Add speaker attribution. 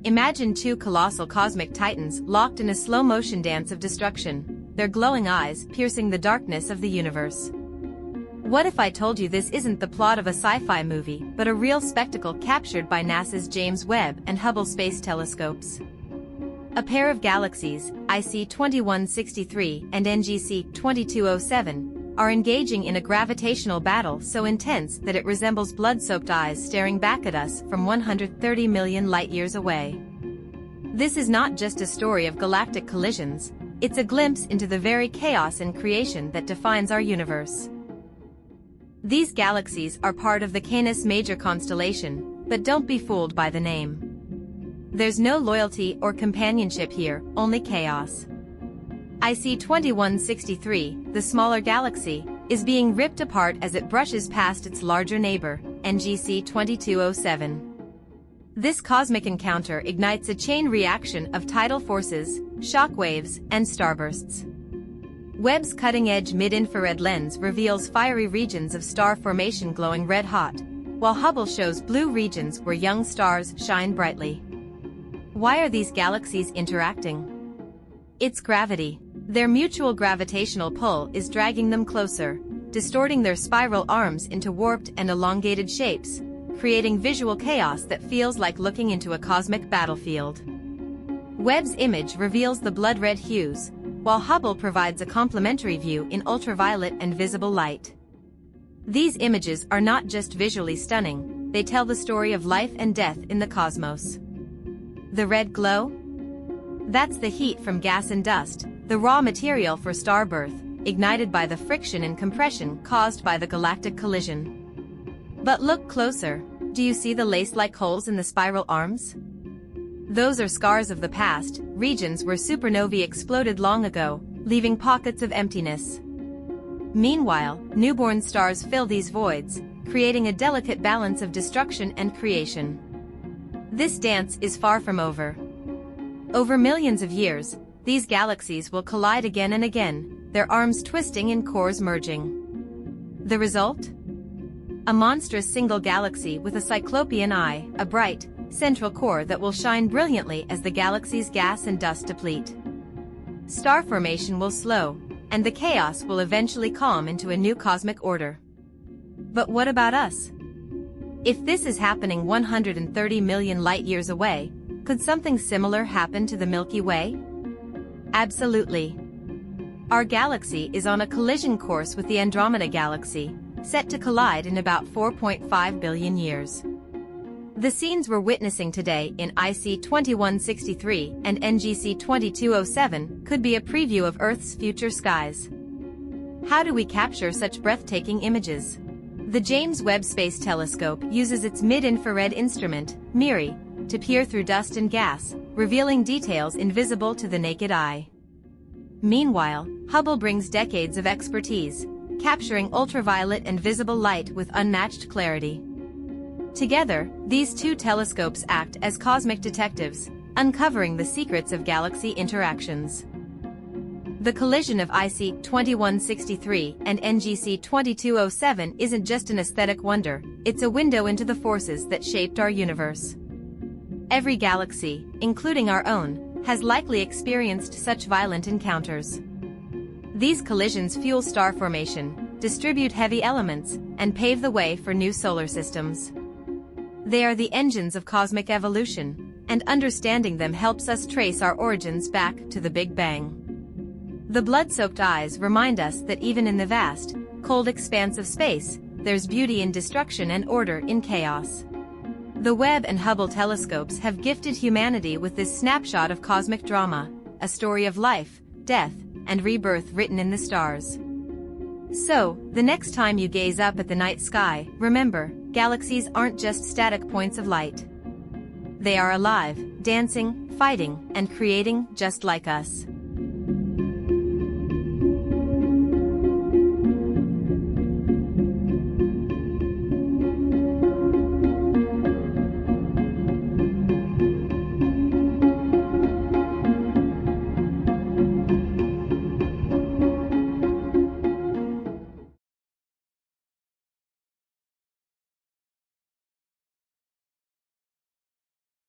Speaker 1: Imagine two colossal cosmic titans locked in a slow-motion dance of destruction, their glowing eyes piercing the darkness of the universe. What if I told you this isn't the plot of a sci-fi movie but a real spectacle captured by NASA's James Webb and Hubble space telescopes? A pair of galaxies, IC 2163 and NGC 2207, are engaging in a gravitational battle so intense that it resembles blood-soaked eyes staring back at us from 130 million light-years away. This is not just a story of galactic collisions, it's a glimpse into the very chaos and creation that defines our universe. These galaxies are part of the Canis Major constellation, but don't be fooled by the name. There's no loyalty or companionship here, only chaos. IC 2163, the smaller galaxy, is being ripped apart as it brushes past its larger neighbor, NGC 2207. This cosmic encounter ignites a chain reaction of tidal forces, shock waves, and starbursts. Webb's cutting-edge mid-infrared lens reveals fiery regions of star formation glowing red-hot, while Hubble shows blue regions where young stars shine brightly. Why are these galaxies interacting? It's gravity. Their mutual gravitational pull is dragging them closer, distorting their spiral arms into warped and elongated shapes, creating visual chaos that feels like looking into a cosmic battlefield. Webb's image reveals the blood-red hues, while Hubble provides a complementary view in ultraviolet and visible light. These images are not just visually stunning, they tell the story of life and death in the cosmos. The red glow? That's the heat from gas and dust, the raw material for star birth, ignited by the friction and compression caused by the galactic collision. But look closer, do you see the lace-like holes in the spiral arms? Those are scars of the past, regions where supernovae exploded long ago, leaving pockets of emptiness. Meanwhile, newborn stars fill these voids, creating a delicate balance of destruction and creation. This dance is far from over. Over millions of years, these galaxies will collide again and again, their arms twisting and cores merging. The result? A monstrous single galaxy with a cyclopean eye, a bright, central core that will shine brilliantly as the galaxy's gas and dust deplete. Star formation will slow, and the chaos will eventually calm into a new cosmic order. But what about us? If this is happening 130 million light-years away, could something similar happen to the Milky Way? Absolutely. Our galaxy is on a collision course with the Andromeda galaxy, set to collide in about 4.5 billion years. The scenes we're witnessing today in IC 2163 and NGC 2207 could be a preview of Earth's future skies. How do we capture such breathtaking images? The James Webb Space Telescope uses its mid-infrared instrument, MIRI, to peer through dust and gas, revealing details invisible to the naked eye. Meanwhile, Hubble brings decades of expertise, capturing ultraviolet and visible light with unmatched clarity. Together, these two telescopes act as cosmic detectives, uncovering the secrets of galaxy interactions. The collision of IC 2163 and NGC 2207 isn't just an aesthetic wonder, it's a window into the forces that shaped our universe. Every galaxy, including our own, has likely experienced such violent encounters. These collisions fuel star formation, distribute heavy elements, and pave the way for new solar systems. They are the engines of cosmic evolution, and understanding them helps us trace our origins back to the Big Bang. The blood-soaked eyes remind us that even in the vast, cold expanse of space, there's beauty in destruction and order in chaos. The Webb and Hubble telescopes have gifted humanity with this snapshot of cosmic drama, a story of life, death, and rebirth written in the stars. So, the next time you gaze up at the night sky, remember, galaxies aren't just static points of light. They are alive, dancing, fighting, and creating just like us.